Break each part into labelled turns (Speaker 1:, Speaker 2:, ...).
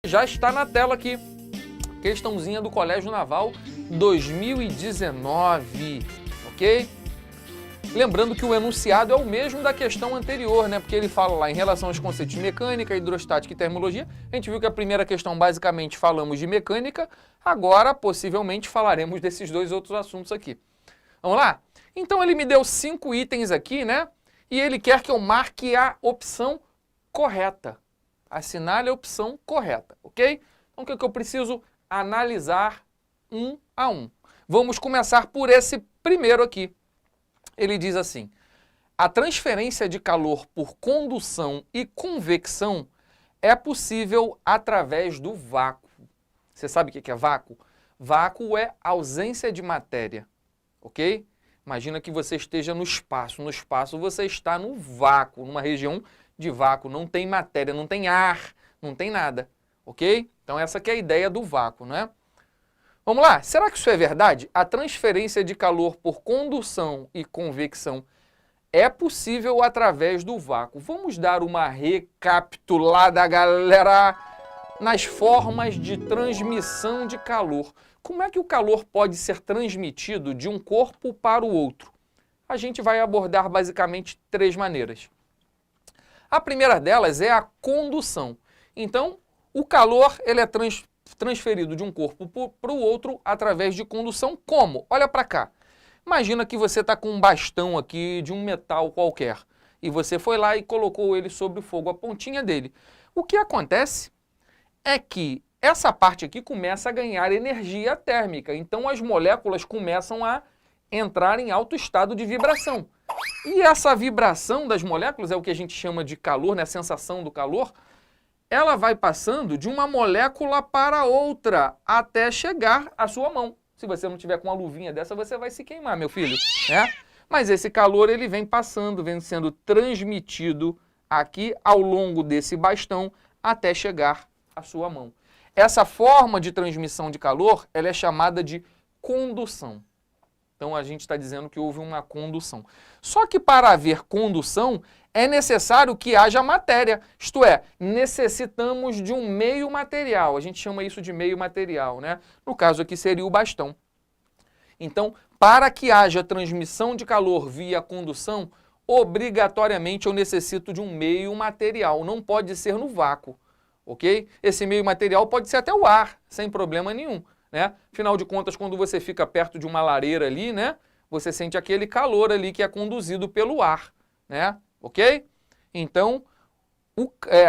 Speaker 1: já está na tela aqui. Questãozinha do Colégio Naval 2019, ok? Lembrando que o enunciado é o mesmo da questão anterior, né? Porque ele fala lá em relação aos conceitos de mecânica, hidrostática e termologia. A gente viu que a primeira questão basicamente falamos de mecânica, agora possivelmente falaremos desses dois outros assuntos aqui. Vamos lá? Então ele me deu 5 itens aqui, né? E ele quer que eu marque a opção correta. Assinale a opção correta, ok? Então o que eu preciso? Analisar um a um. Vamos começar por esse primeiro aqui. Ele diz assim: a transferência de calor por condução e convecção é possível através do vácuo. Você sabe o que é vácuo? Vácuo é ausência de matéria, ok? Imagina que você esteja no espaço. No espaço você está no vácuo, numa região de vácuo. Não tem matéria, não tem ar, não tem nada, ok? Então essa que é a ideia do vácuo, não é? Vamos lá, será que isso é verdade? A transferência de calor por condução e convecção é possível através do vácuo. Vamos dar uma recapitulada, galera, nas formas de transmissão de calor. Como é que o calor pode ser transmitido de um corpo para o outro? A gente vai abordar basicamente 3 maneiras. A primeira delas é a condução. Então, o calor ele é transferido de um corpo para o outro através de condução. Como? Olha para cá. Imagina que você está com um bastão aqui de um metal qualquer e você foi lá e colocou ele sobre o fogo, a pontinha dele. O que acontece é que essa parte aqui começa a ganhar energia térmica, então as moléculas começam a entrar em alto estado de vibração. E essa vibração das moléculas é o que a gente chama de calor, né? A sensação do calor. Ela vai passando de uma molécula para outra até chegar à sua mão. Se você não tiver com uma luvinha dessa, você vai se queimar, meu filho, né? Mas esse calor ele vem passando, vem sendo transmitido aqui ao longo desse bastão até chegar à sua mão. Essa forma de transmissão de calor, ela é chamada de condução. Então a gente está dizendo que houve uma condução. Só que para haver condução, é necessário que haja matéria, isto é, necessitamos de um meio material. A gente chama isso de meio material, né? No caso aqui seria o bastão. Então, para que haja transmissão de calor via condução, obrigatoriamente eu necessito de um meio material, não pode ser no vácuo, ok? Esse meio material pode ser até o ar, sem problema nenhum, né? Afinal de contas, quando você fica perto de uma lareira ali, né? Você sente aquele calor ali que é conduzido pelo ar, né? Ok? Então,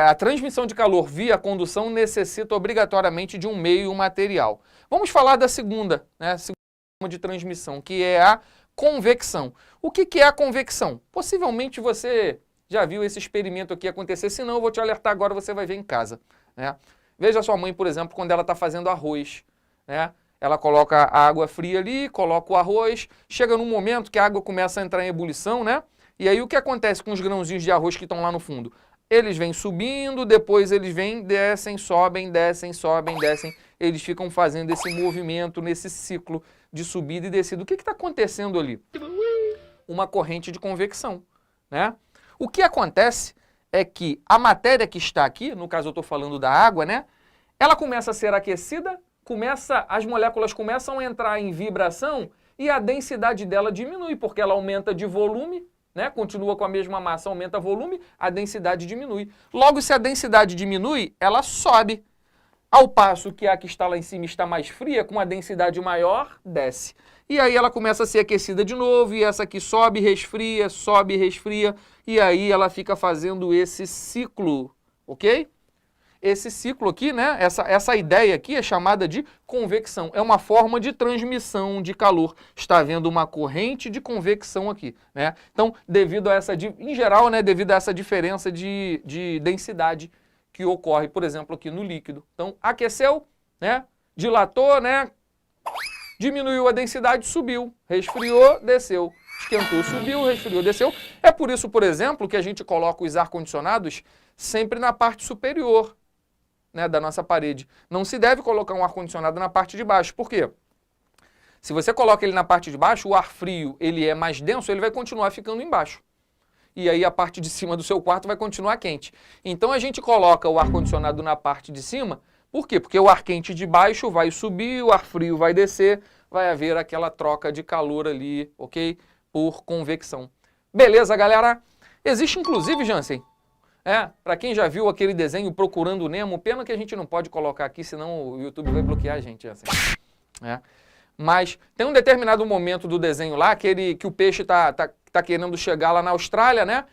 Speaker 1: a transmissão de calor via condução necessita obrigatoriamente de um meio material. Vamos falar da segunda, né? Segunda forma de transmissão, que é a convecção. O que é a convecção? Possivelmente você já viu esse experimento aqui acontecer, se não eu vou te alertar agora, você vai ver em casa, né? Veja a sua mãe, por exemplo, quando ela está fazendo arroz, né? Ela coloca a água fria ali, coloca o arroz, chega num momento que a água começa a entrar em ebulição, né? E aí o que acontece com os grãozinhos de arroz que estão lá no fundo? Eles vêm subindo, depois eles vêm, descem, sobem, descem, sobem, descem. Eles ficam fazendo esse movimento, nesse ciclo de subida e descida. O que está acontecendo ali? Uma corrente de convecção, né? O que acontece é que a matéria que está aqui, no caso eu estou falando da água, né? Ela começa a ser aquecida, as moléculas começam a entrar em vibração e a densidade dela diminui, porque ela aumenta de volume, né? Continua com a mesma massa, aumenta volume, a densidade diminui. Logo, se a densidade diminui, ela sobe. Ao passo que a que está lá em cima está mais fria, com uma densidade maior, desce. E aí ela começa a ser aquecida de novo, e essa aqui sobe, resfria, e aí ela fica fazendo esse ciclo, ok? Esse ciclo aqui, né? Essa ideia aqui é chamada de convecção. É uma forma de transmissão de calor. Está havendo uma corrente de convecção aqui, né? Então, devido a essa, em geral, né? Devido a essa diferença de densidade que ocorre, por exemplo, aqui no líquido. Então, aqueceu, né? Dilatou, né? Diminuiu a densidade, subiu. Resfriou, desceu. Esquentou, subiu, resfriou, desceu. É por isso, por exemplo, que a gente coloca os ar-condicionados sempre na parte superior, né, da nossa parede. Não se deve colocar um ar-condicionado na parte de baixo. Por quê? Se você coloca ele na parte de baixo, o ar frio ele é mais denso, ele vai continuar ficando embaixo. E aí a parte de cima do seu quarto vai continuar quente. Então a gente coloca o ar-condicionado na parte de cima Por quê? Porque o ar quente de baixo vai subir, o ar frio vai descer, vai haver aquela troca de calor ali, ok? Por convecção. Beleza, galera? Existe inclusive, Jansen, para quem já viu aquele desenho Procurando Nemo, pena que a gente não pode colocar aqui, senão o YouTube vai bloquear a gente, Jansen. Mas tem um determinado momento do desenho lá que o peixe tá querendo chegar lá na Austrália, né?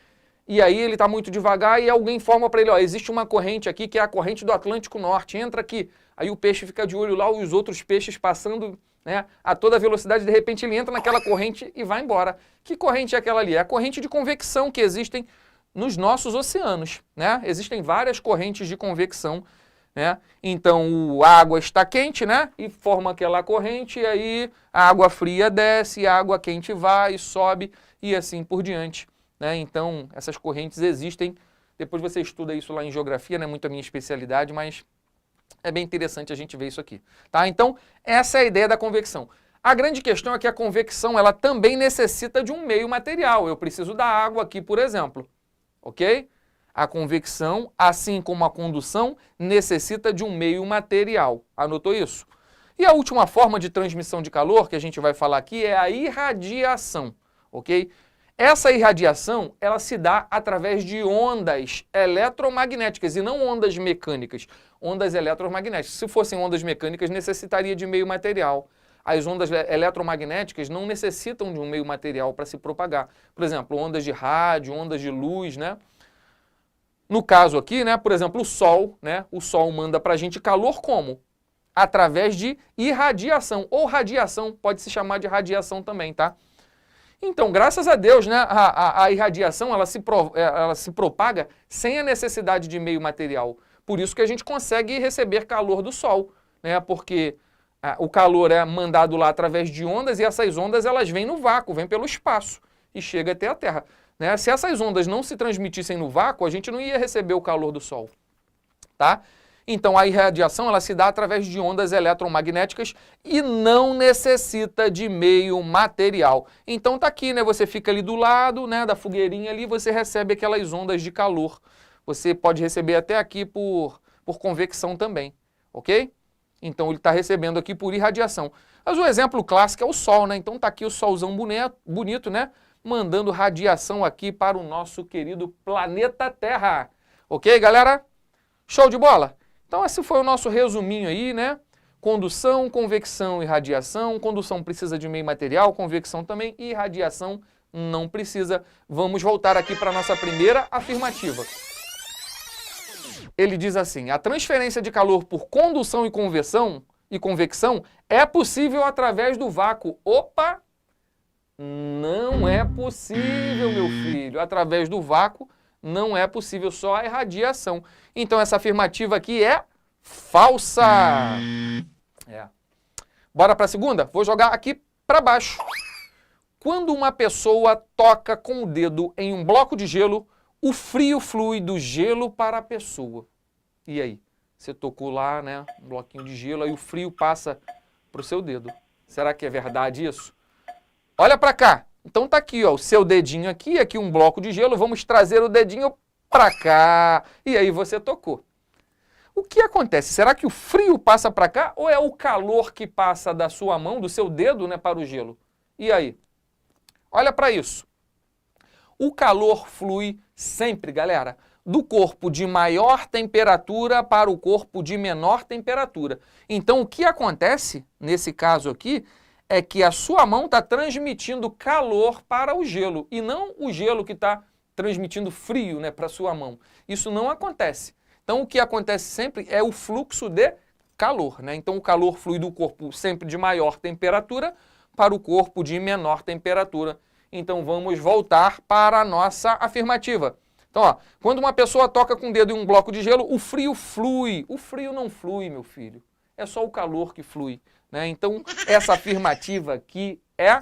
Speaker 1: E aí ele está muito devagar e alguém informa para ele, ó, existe uma corrente aqui que é a corrente do Atlântico Norte, entra aqui. Aí o peixe fica de olho lá, os outros peixes passando, né, a toda velocidade, de repente ele entra naquela corrente e vai embora. Que corrente é aquela ali? É a corrente de convecção que existem nos nossos oceanos, né? Existem várias correntes de convecção, né? Então a água está quente, né? E forma aquela corrente, e aí a água fria desce, a água quente vai, sobe e assim por diante. Né? Então, essas correntes existem, depois você estuda isso lá em geografia, não é muito a minha especialidade, mas é bem interessante a gente ver isso aqui. Tá? Então, essa é a ideia da convecção. A grande questão é que a convecção ela também necessita de um meio material. Eu preciso da água aqui, por exemplo. Ok? A convecção, assim como a condução, necessita de um meio material. Anotou isso? E a última forma de transmissão de calor que a gente vai falar aqui é a irradiação. Ok? Essa irradiação, ela se dá através de ondas eletromagnéticas e não ondas mecânicas, ondas eletromagnéticas. Se fossem ondas mecânicas, necessitaria de meio material. As ondas eletromagnéticas não necessitam de um meio material para se propagar. Por exemplo, ondas de rádio, ondas de luz, né? No caso aqui, né, por exemplo, o Sol, né? O Sol manda para a gente calor como? Através de irradiação, ou radiação, pode se chamar de radiação também, tá? Então, graças a Deus, né, a irradiação ela se propaga sem a necessidade de meio material. Por isso que a gente consegue receber calor do Sol, né, porque o calor é mandado lá através de ondas e essas ondas elas vêm no vácuo, vêm pelo espaço e chega até a Terra. Né? Se essas ondas não se transmitissem no vácuo, a gente não ia receber o calor do Sol. Tá? Então, a irradiação ela se dá através de ondas eletromagnéticas e não necessita de meio material. Então, tá aqui, né? Você fica ali do lado, né, da fogueirinha ali, você recebe aquelas ondas de calor. Você pode receber até aqui por convecção também, ok? Então, ele está recebendo aqui por irradiação. Mas o exemplo clássico é o Sol, né? Então, tá aqui o solzão bonito, né? Mandando radiação aqui para o nosso querido planeta Terra. Ok, galera? Show de bola? Então esse foi o nosso resuminho aí, né? Condução, convecção e radiação. Condução precisa de meio material, convecção também e radiação não precisa. Vamos voltar aqui para a nossa primeira afirmativa. Ele diz assim, a transferência de calor por condução e convecção é possível através do vácuo. Opa! Não é possível, meu filho. Através do vácuo não é possível, só a irradiação. Então, essa afirmativa aqui é falsa. Bora para a segunda? Vou jogar aqui para baixo. Quando uma pessoa toca com o dedo em um bloco de gelo, o frio flui do gelo para a pessoa. E aí? Você tocou lá, né, um bloquinho de gelo, aí o frio passa para o seu dedo. Será que é verdade isso? Olha para cá. Então tá aqui, ó, o seu dedinho aqui um bloco de gelo, vamos trazer o dedinho para cá. E aí você tocou. O que acontece? Será que o frio passa para cá ou é o calor que passa da sua mão, do seu dedo, né, para o gelo? E aí? Olha para isso. O calor flui sempre, galera, do corpo de maior temperatura para o corpo de menor temperatura. Então o que acontece nesse caso aqui é que a sua mão está transmitindo calor para o gelo e não o gelo que está transmitindo frio, né, para a sua mão. Isso não acontece. Então, o que acontece sempre é o fluxo de calor, né? Então, o calor flui do corpo sempre de maior temperatura para o corpo de menor temperatura. Então, vamos voltar para a nossa afirmativa. Então, ó, quando uma pessoa toca com o dedo em um bloco de gelo, o frio flui. O frio não flui, meu filho. É só o calor que flui. Né? Então, essa afirmativa aqui é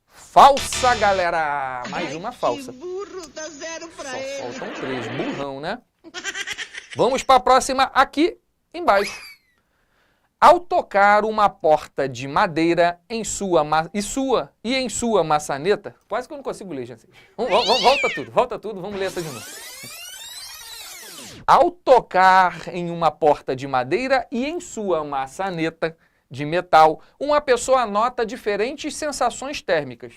Speaker 1: falsa, galera. Mais uma falsa.
Speaker 2: Que burro, dá zero pra
Speaker 1: Só
Speaker 2: ele.
Speaker 1: faltam 3, burrão, né? Vamos para a próxima aqui embaixo. Ao tocar uma porta de madeira em sua maçaneta... Quase que eu não consigo ler, gente. Volta tudo, vamos ler essa de novo. Ao tocar em uma porta de madeira e em sua maçaneta de metal, uma pessoa nota diferentes sensações térmicas.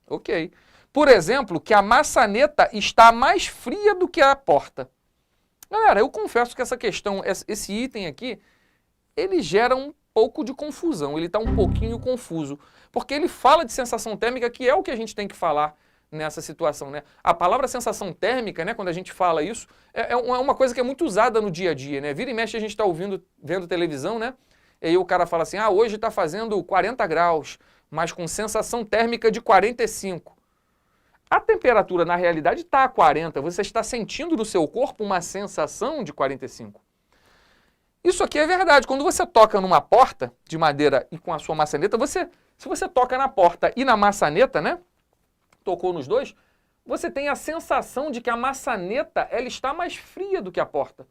Speaker 1: Ok. Por exemplo, que a maçaneta está mais fria do que a porta. Galera, eu confesso que essa questão, esse item aqui, ele gera um pouco de confusão, ele está um pouquinho confuso, porque ele fala de sensação térmica, que é o que a gente tem que falar nessa situação, né? A palavra sensação térmica, né, quando a gente fala isso, é uma coisa que é muito usada no dia a dia, né? Vira e mexe a gente está vendo televisão, né? E aí o cara fala assim, hoje está fazendo 40 graus, mas com sensação térmica de 45. A temperatura, na realidade, está a 40. Você está sentindo no seu corpo uma sensação de 45. Isso aqui é verdade. Quando você toca numa porta de madeira e com a sua maçaneta, se você toca na porta e na maçaneta, né? Tocou nos dois, você tem a sensação de que a maçaneta ela está mais fria do que a porta.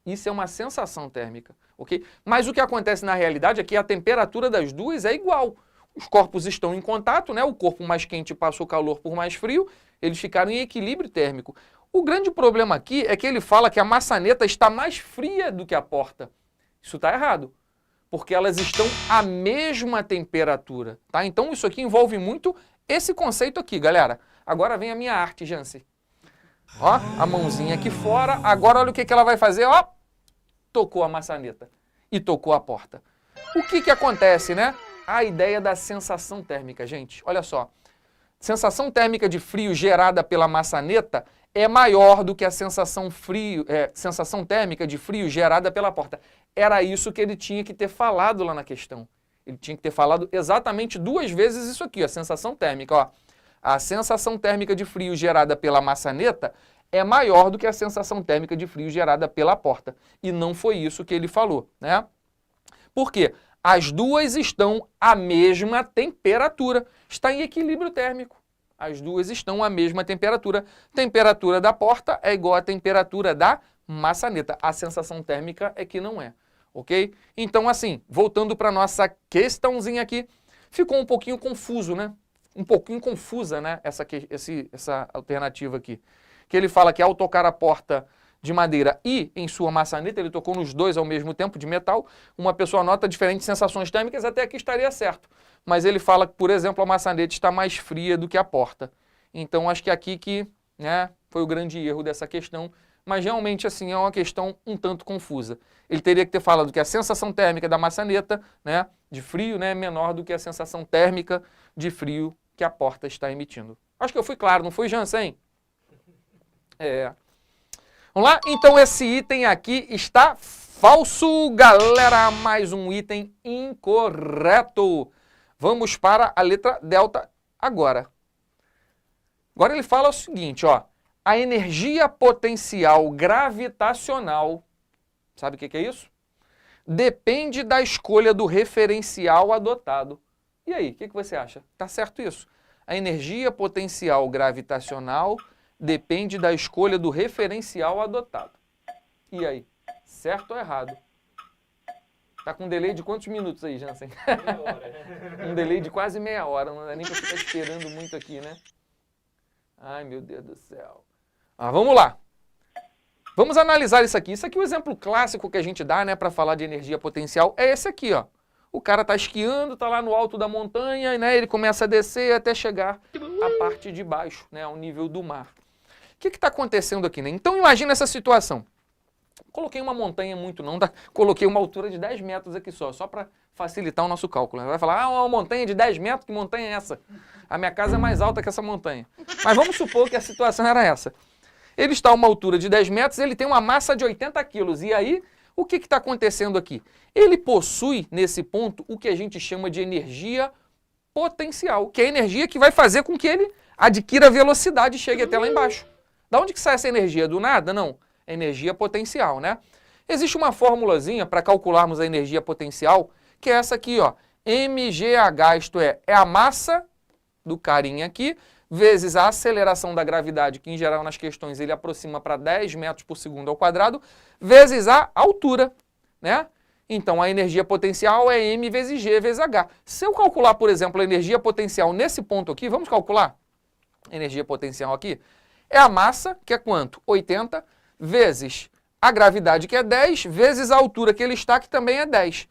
Speaker 1: Isso é uma sensação térmica, ok? Mas o que acontece na realidade é que a temperatura das duas é igual. Os corpos estão em contato, né? O corpo mais quente passa o calor por mais frio, eles ficaram em equilíbrio térmico. O grande problema aqui é que ele fala que a maçaneta está mais fria do que a porta. Isso está errado, porque elas estão à mesma temperatura, tá? Então isso aqui envolve muito esse conceito aqui, galera. Agora vem a minha arte, Jansen. Ó, a mãozinha aqui fora. Agora olha o que ela vai fazer, ó. Tocou a maçaneta e tocou a porta. O que acontece, né? A ideia da sensação térmica, gente. Olha só. Sensação térmica de frio gerada pela maçaneta é maior do que a sensação térmica de frio gerada pela porta. Era isso que ele tinha que ter falado lá na questão. Ele tinha que ter falado exatamente 2 vezes isso aqui, a sensação térmica. Ó. A sensação térmica de frio gerada pela maçaneta é maior do que a sensação térmica de frio gerada pela porta. E não foi isso que ele falou, né? Por quê? As duas estão à mesma temperatura. Está em equilíbrio térmico. As duas estão à mesma temperatura. Temperatura da porta é igual à temperatura da maçaneta. A sensação térmica é que não é. Ok? Então, assim, voltando para a nossa questãozinha aqui, ficou um pouquinho confuso, né? Um pouquinho confusa, né? Essa alternativa aqui. Que ele fala que ao tocar a porta de madeira e em sua maçaneta, ele tocou nos dois ao mesmo tempo de metal, uma pessoa nota diferentes sensações térmicas, até aqui estaria certo. Mas ele fala que, por exemplo, a maçaneta está mais fria do que a porta. Então, acho que aqui que, né, foi o grande erro dessa questão. Mas realmente, assim, é uma questão um tanto confusa. Ele teria que ter falado que a sensação térmica da maçaneta, né, de frio, né, é menor do que a sensação térmica de frio que a porta está emitindo. Acho que eu fui claro, não fui, Jansen? Vamos lá? Então, esse item aqui está falso, galera. Mais um item incorreto. Vamos para a letra delta agora. Agora ele fala o seguinte, ó. A energia potencial gravitacional, sabe o que é isso? Depende da escolha do referencial adotado. E aí, o que você acha? Tá certo isso? A energia potencial gravitacional depende da escolha do referencial adotado. E aí, certo ou errado? Tá com um delay de quantos minutos aí, Jansen? Meia hora. Um delay de quase meia hora, não dá nem pra ficar esperando muito aqui, né? Ai, meu Deus do céu. Vamos lá. Vamos analisar isso aqui. Isso aqui é o exemplo clássico que a gente dá, né, para falar de energia potencial. É esse aqui, ó. O cara tá esquiando, tá lá no alto da montanha, né, ele começa a descer até chegar à parte de baixo, né, ao nível do mar. O que está acontecendo aqui, né? Então imagina essa situação. Coloquei uma montanha muito não, coloquei uma altura de 10 metros aqui só para facilitar o nosso cálculo. Vai falar, uma montanha de 10 metros, que montanha é essa? A minha casa é mais alta que essa montanha. Mas vamos supor que a situação era essa. Ele está a uma altura de 10 metros, ele tem uma massa de 80 quilos. E aí, o que está acontecendo aqui? Ele possui, nesse ponto, o que a gente chama de energia potencial, que é a energia que vai fazer com que ele adquira velocidade e chegue até lá embaixo. Da onde que sai essa energia? Do nada? Não. É energia potencial, né? Existe uma formulazinha para calcularmos a energia potencial, que é essa aqui, ó. mgh, isto é a massa do carinha aqui, vezes a aceleração da gravidade, que em geral nas questões ele aproxima para 10 metros por segundo ao quadrado, vezes a altura, né? Então a energia potencial é m vezes g vezes h. Se eu calcular, por exemplo, a energia potencial nesse ponto aqui, vamos calcular? Energia potencial aqui é a massa, que é quanto? 80, vezes a gravidade, que é 10, vezes a altura que ele está, que também é 10,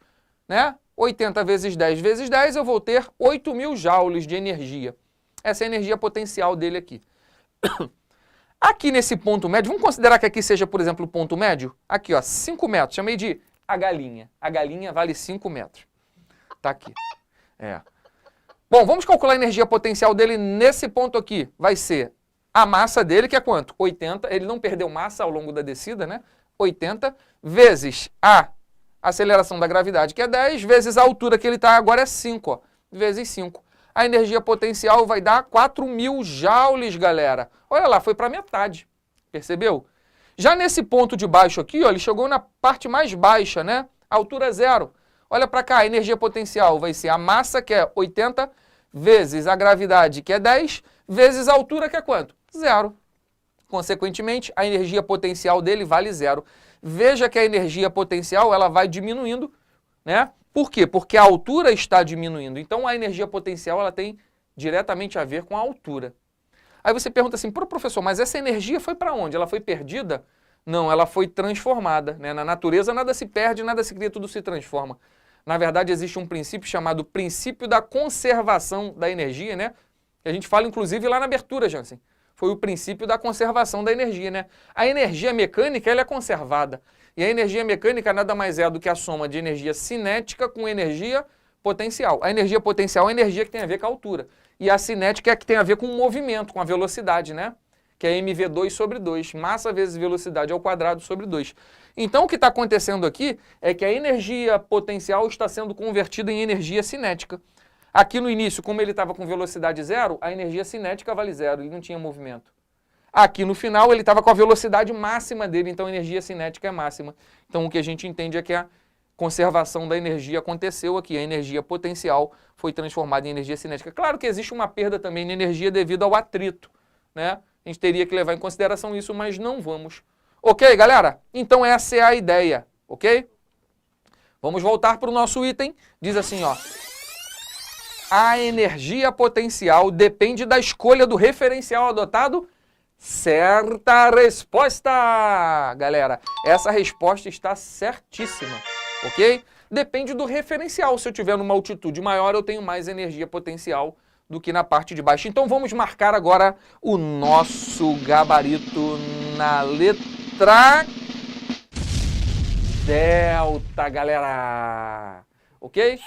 Speaker 1: né? 80 vezes 10 vezes 10, eu vou ter 8.000 joules de energia. Essa é a energia potencial dele aqui. Aqui nesse ponto médio, vamos considerar que aqui seja, por exemplo, o ponto médio? Aqui, ó, 5 metros. Chamei de a galinha. A galinha vale 5 metros. Tá aqui. Bom, vamos calcular a energia potencial dele nesse ponto aqui. Vai ser a massa dele, que é quanto? 80. Ele não perdeu massa ao longo da descida, né? 80 vezes a aceleração da gravidade, que é 10, vezes a altura que ele está agora é 5, ó, vezes 5. A energia potencial vai dar 4.000 joules, galera. Olha lá, foi para metade, percebeu? Já nesse ponto de baixo aqui, ó, ele chegou na parte mais baixa, né? Altura 0. Olha para cá, a energia potencial vai ser a massa, que é 80, vezes a gravidade, que é 10, vezes a altura, que é quanto? 0. Consequentemente, a energia potencial dele vale 0. Veja que a energia potencial ela vai diminuindo, né? Por quê? Porque a altura está diminuindo. Então, a energia potencial ela tem diretamente a ver com a altura. Aí você pergunta assim, professor, mas essa energia foi para onde? Ela foi perdida? Não, ela foi transformada, né? Na natureza nada se perde, nada se cria, tudo se transforma. Na verdade, existe um princípio chamado princípio da conservação da energia, né? Que a gente fala, inclusive, lá na abertura, Jansen. Foi o princípio da conservação da energia, né? A energia mecânica, ela é conservada. E a energia mecânica nada mais é do que a soma de energia cinética com energia potencial. A energia potencial é a energia que tem a ver com a altura. E a cinética é a que tem a ver com o movimento, com a velocidade, né? Que é mv2 sobre 2, massa vezes velocidade ao quadrado sobre 2. Então, o que está acontecendo aqui é que a energia potencial está sendo convertida em energia cinética. Aqui no início, como ele estava com velocidade 0, a energia cinética vale 0, ele não tinha movimento. Aqui no final, ele estava com a velocidade máxima dele, então a energia cinética é máxima. Então, o que a gente entende é que a conservação da energia aconteceu aqui, a energia potencial foi transformada em energia cinética. Claro que existe uma perda também de energia devido ao atrito, né? A gente teria que levar em consideração isso, mas não vamos. Ok, galera? Então essa é a ideia, ok? Vamos voltar para o nosso item. Diz assim, ó. A energia potencial depende da escolha do referencial adotado? Certa resposta! Galera, essa resposta está certíssima, ok? Depende do referencial. Se eu tiver numa altitude maior, eu tenho mais energia potencial do que na parte de baixo. Então vamos marcar agora o nosso gabarito na letra delta, galera. Ok?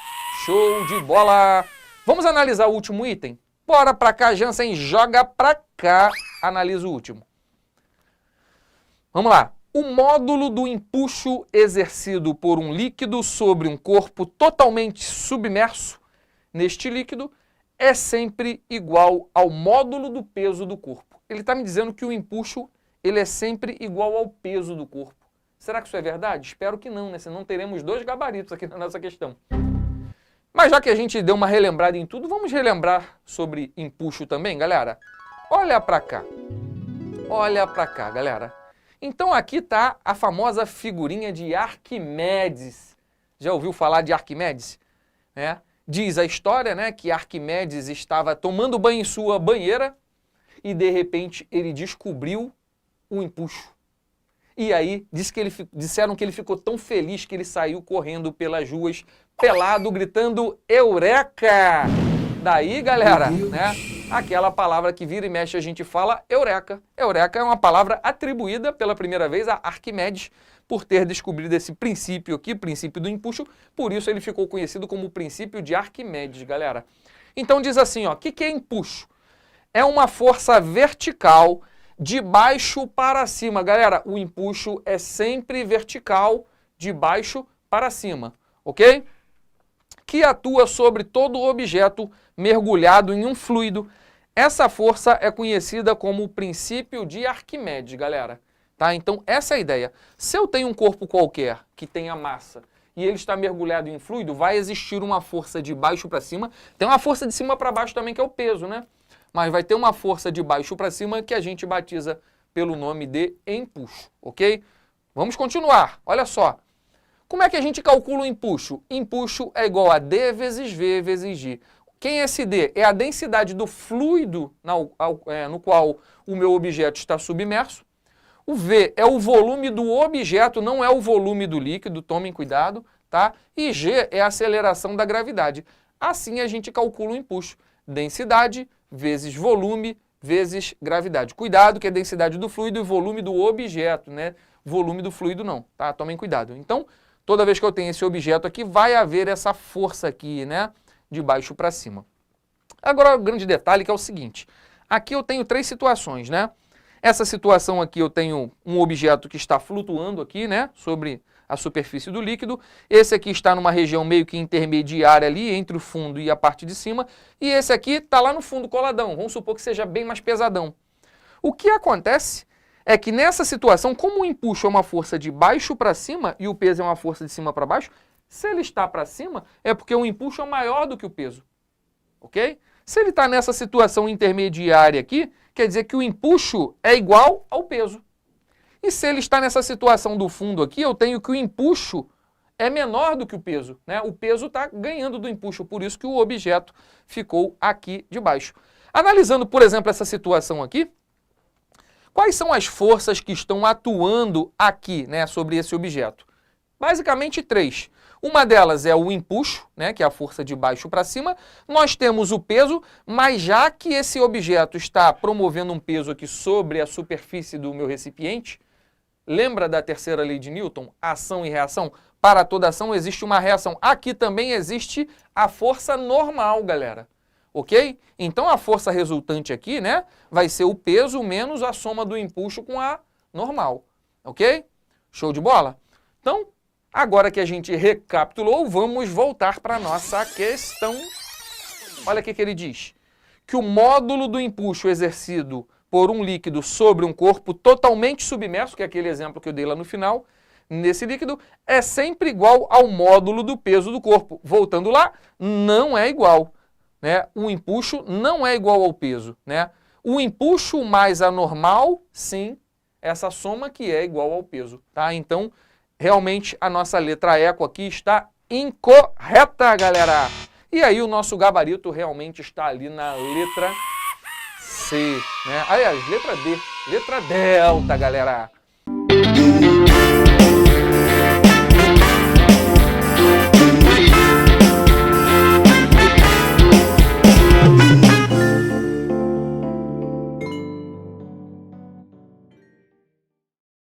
Speaker 1: Show de bola! Vamos analisar o último item? Bora pra cá, Jansen, joga pra cá, analisa o último. Vamos lá. O módulo do empuxo exercido por um líquido sobre um corpo totalmente submerso neste líquido é sempre igual ao módulo do peso do corpo. Ele está me dizendo que o empuxo ele é sempre igual ao peso do corpo. Será que isso é verdade? Espero que não, né? Senão teremos 2 gabaritos aqui na nossa questão. Mas já que a gente deu uma relembrada em tudo, vamos relembrar sobre empuxo também, galera? Olha para cá. Olha para cá, galera. Então aqui está a famosa figurinha de Arquimedes. Já ouviu falar de Arquimedes? Diz a história, né, que Arquimedes estava tomando banho em sua banheira e, de repente, ele descobriu o empuxo. E aí, disseram que ele ficou tão feliz que ele saiu correndo pelas ruas, pelado, gritando Eureka! Daí, galera, né, aquela palavra que vira e mexe a gente fala, Eureka. Eureka é uma palavra atribuída pela primeira vez a Arquimedes, por ter descobrido esse princípio aqui, princípio do empuxo, por isso ele ficou conhecido como o princípio de Arquimedes, galera. Então diz assim, ó, o que é empuxo? É uma força vertical de baixo para cima. Galera, o empuxo é sempre vertical de baixo para cima, ok? Que atua sobre todo objeto mergulhado em um fluido. Essa força é conhecida como o princípio de Arquimedes, galera. Tá? Então, essa é a ideia. Se eu tenho um corpo qualquer que tenha massa e ele está mergulhado em fluido, vai existir uma força de baixo para cima. Tem uma força de cima para baixo também, que é o peso, né? Mas vai ter uma força de baixo para cima que a gente batiza pelo nome de empuxo, ok? Vamos continuar. Olha só. Como é que a gente calcula o empuxo? Empuxo é igual a D vezes V vezes G. Quem é esse D? É a densidade do fluido no qual o meu objeto está submerso. O V é o volume do objeto, não é o volume do líquido, tomem cuidado, tá? E G é a aceleração da gravidade. Assim a gente calcula o empuxo. Densidade vezes volume vezes gravidade. Cuidado que é densidade do fluido e volume do objeto, né? Volume do fluido não, tá? Tomem cuidado. Então, toda vez que eu tenho esse objeto aqui, vai haver essa força aqui, né? De baixo para cima. Agora, o grande detalhe que é o seguinte. Aqui eu tenho 3 situações, né? Essa situação aqui eu tenho um objeto que está flutuando aqui, né? Sobre a superfície do líquido. Esse aqui está numa região meio que intermediária ali, entre o fundo e a parte de cima. E esse aqui está lá no fundo coladão. Vamos supor que seja bem mais pesadão. O que acontece é que nessa situação, como o empuxo é uma força de baixo para cima e o peso é uma força de cima para baixo, se ele está para cima é porque o empuxo é maior do que o peso. Ok? Se ele está nessa situação intermediária aqui, quer dizer que o empuxo é igual ao peso. E se ele está nessa situação do fundo aqui, eu tenho que o empuxo é menor do que o peso, né? O peso está ganhando do empuxo, por isso que o objeto ficou aqui de baixo. Analisando, por exemplo, essa situação aqui, quais são as forças que estão atuando aqui, né, sobre esse objeto? Basicamente 3. Uma delas é o empuxo, né, que é a força de baixo para cima. Nós temos o peso, mas já que esse objeto está promovendo um peso aqui sobre a superfície do meu recipiente, lembra da terceira lei de Newton? Ação e reação? Para toda ação existe uma reação. Aqui também existe a força normal, galera. Ok? Então a força resultante aqui, né, vai ser o peso menos a soma do empuxo com a normal. Ok? Show de bola? Então, agora que a gente recapitulou, vamos voltar para a nossa questão. Olha o que ele diz. Que o módulo do empuxo exercido por um líquido sobre um corpo totalmente submerso, que é aquele exemplo que eu dei lá no final, nesse líquido, é sempre igual ao módulo do peso do corpo. Voltando lá, não é igual, né? O empuxo não é igual ao peso, né? O empuxo mais a normal, sim, essa soma que é igual ao peso, tá? Então, realmente, a nossa letra eco aqui está incorreta, galera. E aí o nosso gabarito realmente está ali na letra C, né? Aliás, letra D, letra delta, galera.